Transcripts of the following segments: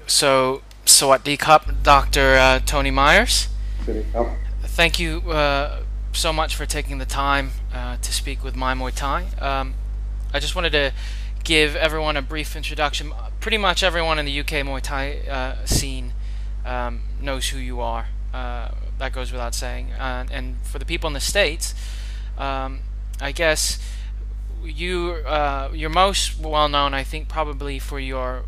So, Sawadee Cup, Dr. Tony Myers. Really. Oh, Thank you so much for taking the time to speak with My Muay Thai. I just wanted to give everyone a brief introduction. Pretty much everyone in the UK Muay Thai scene knows who you are. That goes without saying. And for the people in the States, I guess you're most well known, I think, probably for your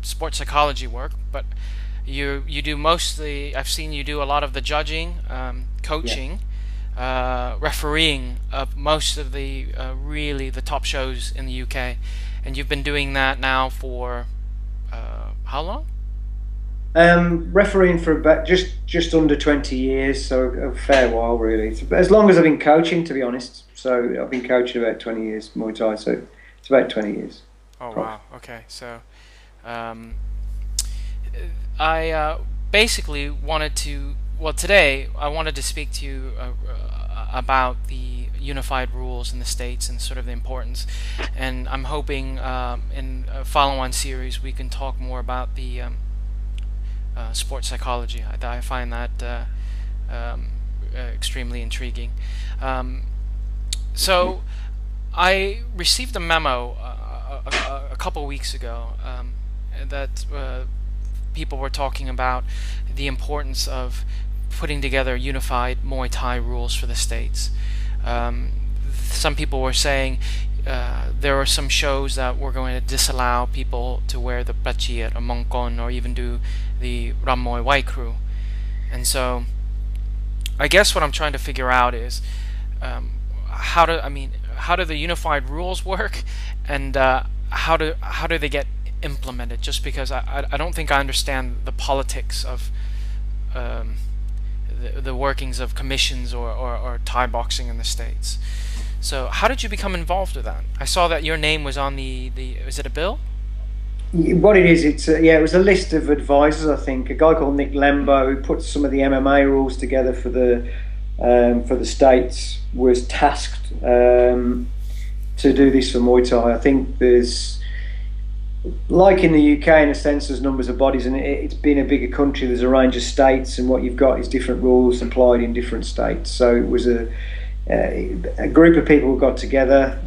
sports psychology work, but you do mostly. I've seen you do a lot of the judging, yeah. coaching, refereeing of most of the really the top shows in the UK, and you've been doing that now for how long? Refereeing for about just under 20 years, so a fair while really. It's as long as I've been coaching, to be honest. So I've been coaching about 20 years Muay Thai, so it's about 20 years. Oh Prof. wow. Okay, so um, I basically wanted to. Well, today I wanted to speak to you about the unified rules in the states and sort of the importance. And I'm hoping in a follow-on series we can talk more about the sports psychology. I find that extremely intriguing. Um, so I received a memo a couple weeks ago that people were talking about the importance of putting together unified Muay Thai rules for the states. Um, some people were saying there are some shows that were going to disallow people to wear the pachir or mongkon or even do the Ramoy Waikru. And so I guess what I'm trying to figure out is how do the unified rules work, and how do they get implemented? Just because I don't think I understand the politics of um, the workings of commissions or Thai boxing in the States. So how did you become involved with that? I saw that your name was on the is it a bill? What it is, it was a list of advisors. I think a guy called Nick Lembo, who put some of the MMA rules together for the states, was tasked to do this for Muay Thai. I think there's, like in the UK, in a sense, there's numbers of bodies, and it's been a bigger country. There's a range of states, and what you've got is different rules applied in different states. So it was a group of people who got together,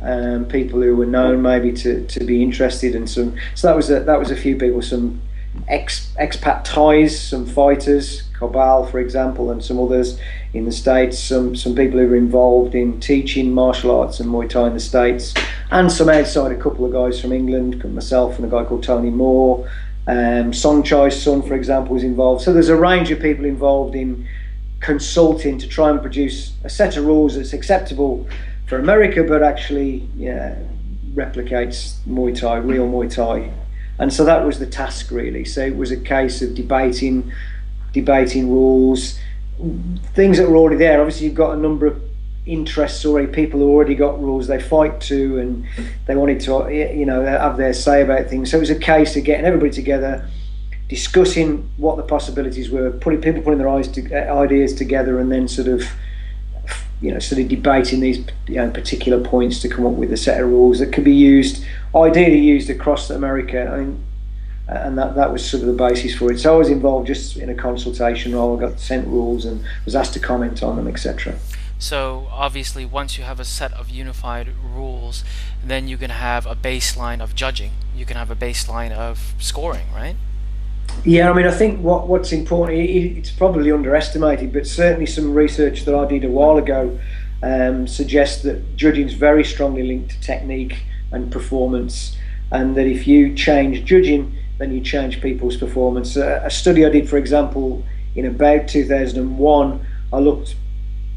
people who were known maybe to be interested, and some. So that was a few people, some expat Thais, some fighters, Cabal, for example, and some others in the States, some people who were involved in teaching martial arts and Muay Thai in the States, and some outside, a couple of guys from England, myself and a guy called Tony Moore. Song Chai's son, for example, was involved. So there's a range of people involved in consulting to try and produce a set of rules that's acceptable for America, but actually, yeah, replicates Muay Thai, real Muay Thai. And so that was the task really. So it was a case of debating rules, things that were already there. Obviously, you've got a number of interests already, people who already got rules they fight to, and they wanted to, have their say about things. So it was a case of getting everybody together, discussing what the possibilities were, putting their ideas together, and then sort of debating these particular points to come up with a set of rules that could be ideally used across America. I mean, and that was sort of the basis for it. So I was involved just in a consultation role. I got sent rules and was asked to comment on them, etc. So obviously, once you have a set of unified rules, then you can have a baseline of judging. You can have a baseline of scoring, right? Yeah, I mean, I think what's important, it's probably underestimated, but certainly some research that I did a while ago suggests that judging is very strongly linked to technique and performance, and that if you change judging, then you change people's performance. A study I did, for example, in about 2001, I looked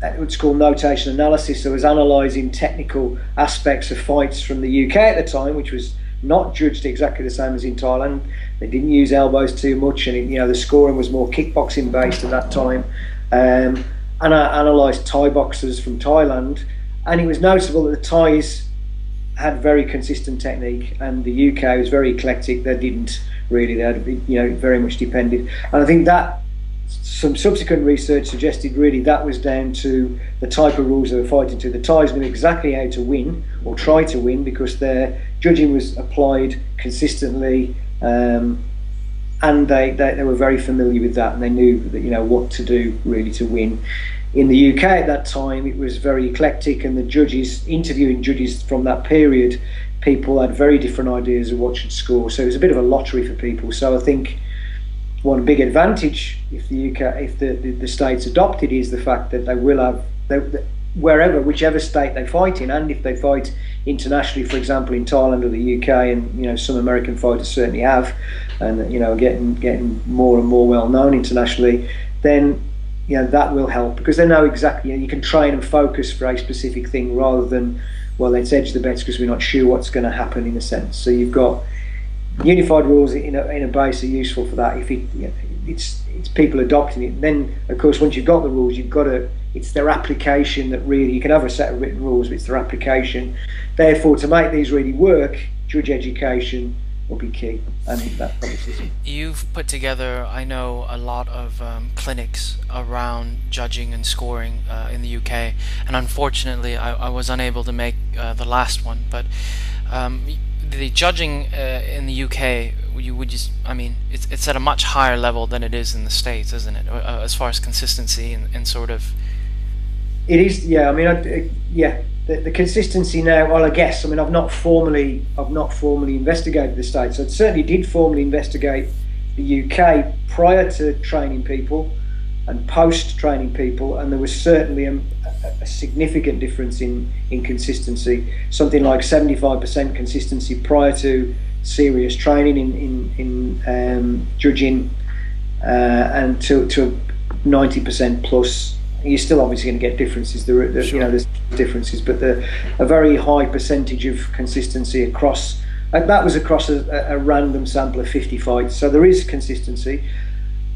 at what's called notation analysis. So I was analysing technical aspects of fights from the UK at the time, which was not judged exactly the same as in Thailand. They didn't use elbows too much, and the scoring was more kickboxing based at that time. And I analysed Thai boxers from Thailand, and it was noticeable that the Thais had very consistent technique, and the UK was very eclectic. They didn't really. They had, very much depended. And I think that some subsequent research suggested really that was down to the type of rules they were fighting to. The Thais knew exactly how to win or try to win because their judging was applied consistently, and they were very familiar with that, and they knew that, what to do really to win. In the UK at that time, it was very eclectic, and the judges, interviewing judges from that period, people had very different ideas of what should score. So it was a bit of a lottery for people. So I think one big advantage, if the UK, if the states adopted, is the fact that they will have whichever state they fight in, and if they fight internationally, for example in Thailand or the UK, and some American fighters certainly have, and getting more and more well known internationally, then that will help, because they know exactly, you can train and focus for a specific thing rather than, well, let's edge the bets because we're not sure what's going to happen, in a sense. So you've got unified rules in a base are useful for that. If it's people adopting it, then of course once you've got the rules, it's their application that really, you can have a set of written rules, but it's their application. Therefore, to make these really work, judge education will be key, and that probably. You've put together, I know, a lot of clinics around judging and scoring in the UK, and unfortunately I was unable to make the last one, but the judging in the UK, it's at a much higher level than it is in the States, isn't it? As far as consistency and sort of. It is, yeah. Yeah. The consistency now. Well, I guess. I've not formally investigated the States. I certainly did formally investigate the UK prior to training people and post training people, and there was certainly a significant difference in consistency. Something like 75% consistency prior to serious training in judging, and to 90% plus. You're still obviously going to get differences. Sure. There's differences, but a very high percentage of consistency across. That was across a random sample of 50 fights. So there is consistency.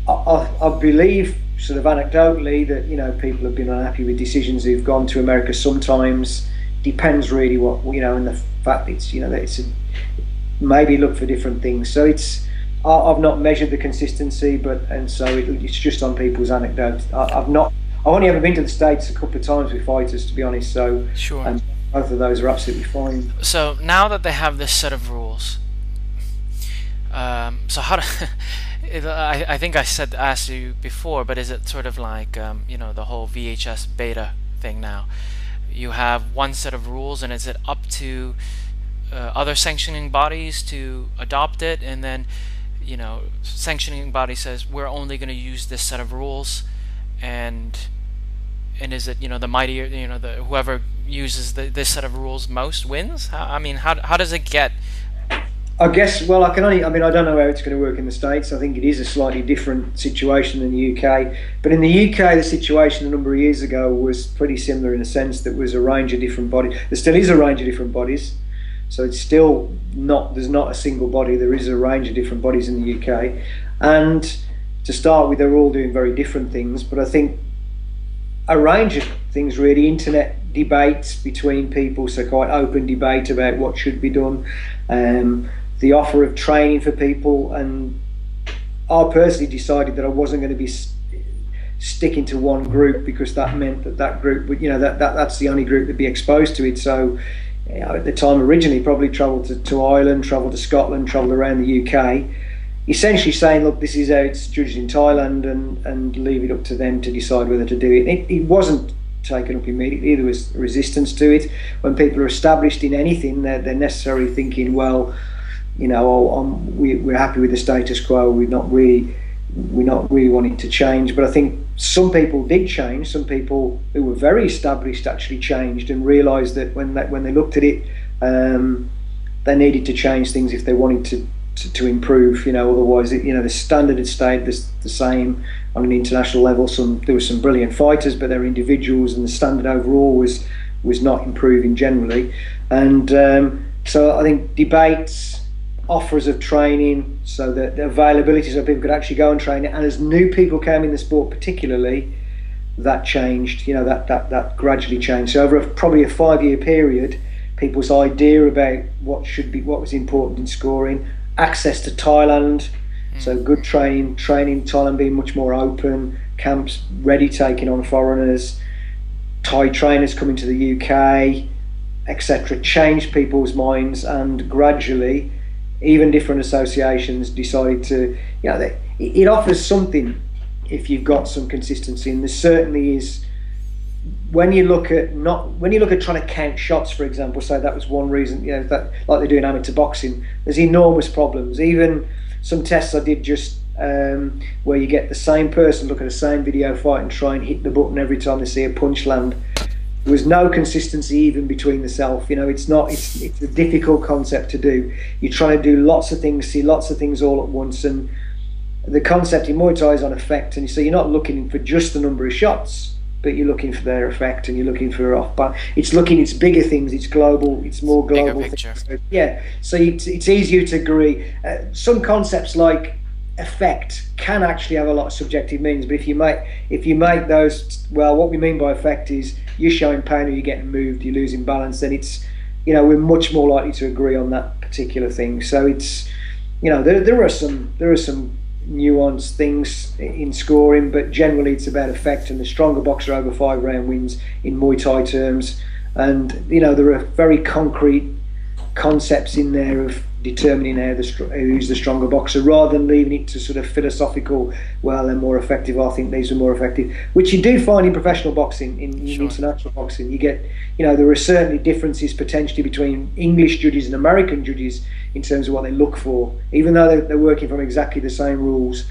I believe, sort of anecdotally, that people have been unhappy with decisions who've gone to America. Sometimes depends really what and the fact that maybe look for different things. So I've not measured the consistency, and so it's just on people's anecdotes. I've only ever been to the States a couple of times with fighters, to be honest, so sure. And both of those are absolutely fine. So now that they have this set of rules, so how do I think I asked you before, but is it sort of like the whole VHS beta thing now? You have one set of rules, and is it up to other sanctioning bodies to adopt it, and then sanctioning body says we're only going to use this set of rules, and is it the mightier, whoever uses this set of rules most wins? How does it get? I guess, well, I don't know how it's going to work in the States. I think it is a slightly different situation than the UK. But in the UK, the situation a number of years ago was pretty similar, in a sense that was a range of different bodies. There still is a range of different bodies. So it's still there's not a single body. There is a range of different bodies in the UK. And to start with, they're all doing very different things. But I think a range of things, really. Internet debates between people, so quite open debate about what should be done. The offer of training for people, and I personally decided that I wasn't going to be sticking to one group, because that meant that group would, that's the only group that'd be exposed to it. So at the time, originally probably travelled to Ireland, travelled to Scotland, travelled around the UK, essentially saying, look, this is how it's judged in Thailand, and leave it up to them to decide whether to do it. It wasn't taken up immediately. There was resistance to it. When people are established in anything, they're necessarily thinking, well, we're happy with the status quo. We're not really wanting to change. But I think some people did change. Some people who were very established actually changed and realised that when they looked at it, they needed to change things if they wanted to improve. Otherwise, the standard had stayed the same on an international level. There were some brilliant fighters, but they're individuals, and the standard overall was not improving generally. And so I think debates, offers of training, so that the availability, so people could actually go and train it. And as new people came in the sport, particularly, that changed. That gradually changed. So over probably a 5-year period, people's idea about what was important in scoring, access to Thailand, so good training, Thailand being much more open, camps ready taking on foreigners, Thai trainers coming to the UK, etc., changed people's minds, and gradually even different associations decided to, it offers something if you've got some consistency. And there certainly is when you look at not when you look at trying to count shots, for example. So that was one reason, that like they do in amateur boxing. There's enormous problems. Even some tests I did just where you get the same person look at the same video fight and try and hit the button every time they see a punch land. There was no consistency even between the self. It's a difficult concept to do. You're trying to do lots of things, see lots of things all at once, and the concept in Muay Thai is on effect. And so you're not looking for just the number of shots, but you're looking for their effect, and you're looking for off. But it's bigger things. It's global. It's more global. Bigger picture. So, yeah. So it's easier to agree. Some concepts like effect can actually have a lot of subjective meanings. But if you make those, well, what we mean by effect is you're showing pain or you're getting moved, you're losing balance. Then it's, we're much more likely to agree on that particular thing. So it's, there are some nuanced things in scoring, but generally it's about effect, and the stronger boxer over 5 round wins in Muay Thai terms. And there are very concrete concepts in there of determining who's the stronger boxer, rather than leaving it to sort of philosophical, well, they're more effective, I think these are more effective, which you do find in professional boxing. In Sure. international boxing, you get, there are certainly differences potentially between English judges and American judges in terms of what they look for, even though they're working from exactly the same rules.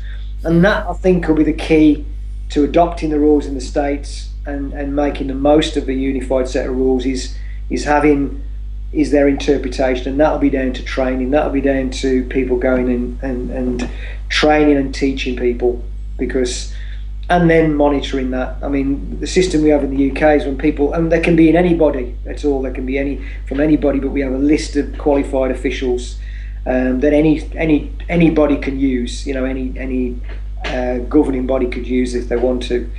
And that, I think, will be the key to adopting the rules in the States and making the most of a unified set of rules is their interpretation. And that'll be down to training, that'll be down to people going and training and teaching people, and then monitoring that. I mean, the system we have in the UK is when people, and they can be in anybody at all, they can be from anybody, but we have a list of qualified officials that anybody can use, any governing body could use if they want to.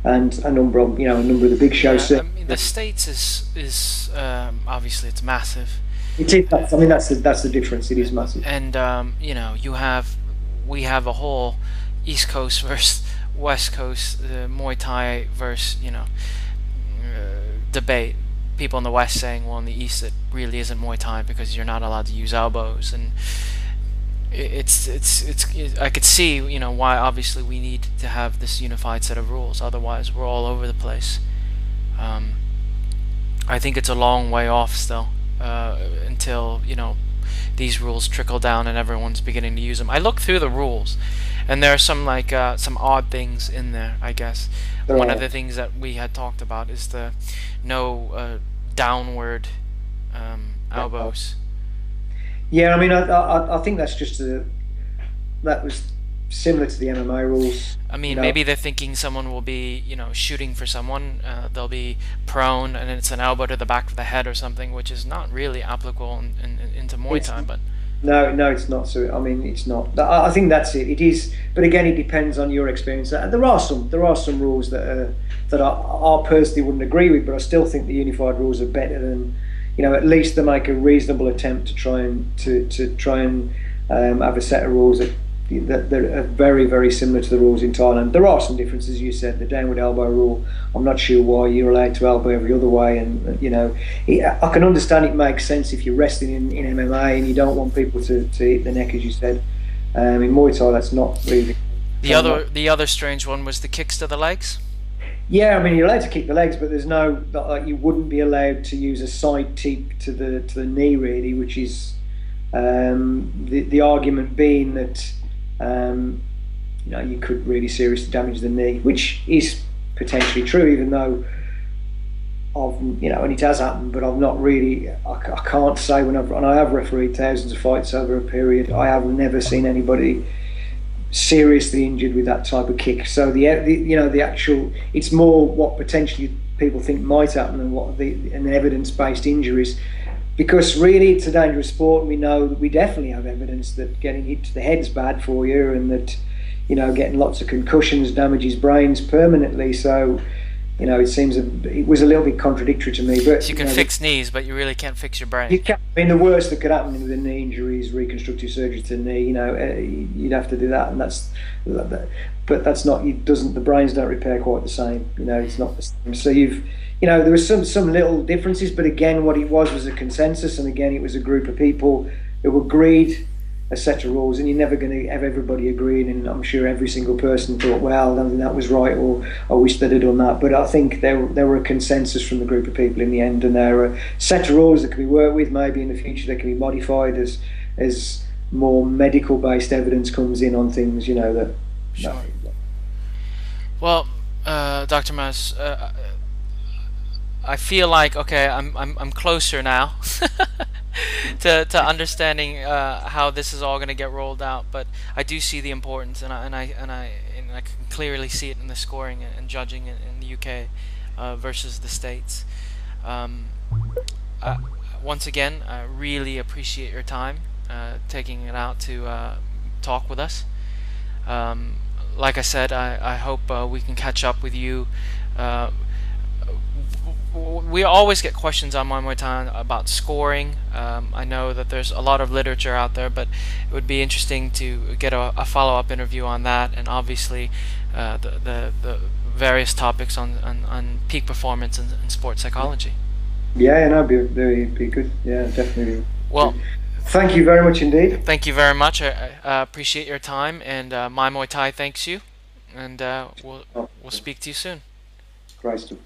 And a number of the big shows. Yeah, I mean, the States is obviously it's massive. It is. I mean, that's the difference. It is massive. And we have a whole East Coast versus West Coast Muay Thai versus debate. People in the West saying, well, in the East it really isn't Muay Thai because you're not allowed to use elbows, and it's I could see why obviously we need to have this unified set of rules, otherwise we're all over the place. I think it's a long way off still until these rules trickle down and everyone's beginning to use them. I looked through the rules and there are some some odd things in there, I guess. One of the things that we had talked about is the no downward elbows. Yeah, I mean, I think that's that was similar to the MMA rules. I mean, maybe they're thinking someone will be, shooting for someone. They'll be prone, and it's an elbow to the back of the head or something, which is not really applicable into Muay Thai. But no, it's not. So I mean, it's not. I think that's it. It is, but again, it depends on your experience. There are some rules that I personally wouldn't agree with, but I still think the unified rules are better than. At least they make a reasonable attempt to try and have a set of rules that are very, very similar to the rules in Thailand. There are some differences, you said. The downward elbow rule, I'm not sure why you're allowed to elbow every other way, and I can understand it makes sense if you're wrestling in MMA and you don't want people to hit the neck, as you said. In Muay Thai, that's not really. The other strange one was the kicks to the legs. Yeah, I mean, you're allowed to kick the legs, but there's no, you wouldn't be allowed to use a side teep to the knee, really, which is the argument being that you could really seriously damage the knee, which is potentially true, even though and it has happened, but I've not really. I can't say and I have refereed thousands of fights over a period. I have never seen anybody seriously injured with that type of kick. So the actual, it's more what potentially people think might happen and what an evidence-based injuries, because really it's a dangerous sport, and we know that we definitely have evidence that getting hit to the head's bad for you, and that getting lots of concussions damages brains permanently. So it was a little bit contradictory to me. But so you can fix knees, but you really can't fix your brain. You can't. I mean, the worst that could happen with a knee injury is reconstructive surgery to the knee. You'd have to do that, and but that's not. The brains don't repair quite the same. It's not the same. So there were some little differences, but again, what it was a consensus, and again, it was a group of people who agreed a set of rules, and you're never going to have everybody agreeing. And I'm sure every single person thought, "Well, I don't think that was right," or "I wish they'd have done that." But I think there were a consensus from the group of people in the end, and there are a set of rules that can be worked with. Maybe in the future they can be modified as more medical based evidence comes in on things. You know that. No. Sure. Well, Dr. Mas, I feel like okay, I'm closer now to understanding how this is all going to get rolled out. But I do see the importance, and I can clearly see it in the scoring and judging in the UK versus the States. Um, uh, Once again, I really appreciate your time taking it out to talk with us. Um, like I said, I hope we can catch up with you. Uh, we always get questions on My Muay Thai about scoring. I know that there's a lot of literature out there, but it would be interesting to get a follow-up interview on that, and obviously the various topics on peak performance and sports psychology. Yeah, and that'd be good. Yeah, definitely. Well, Thank you very much indeed. thank you very much. I appreciate your time, and My Muay Thai thanks you, and Oh, we'll speak to you soon. great stuff.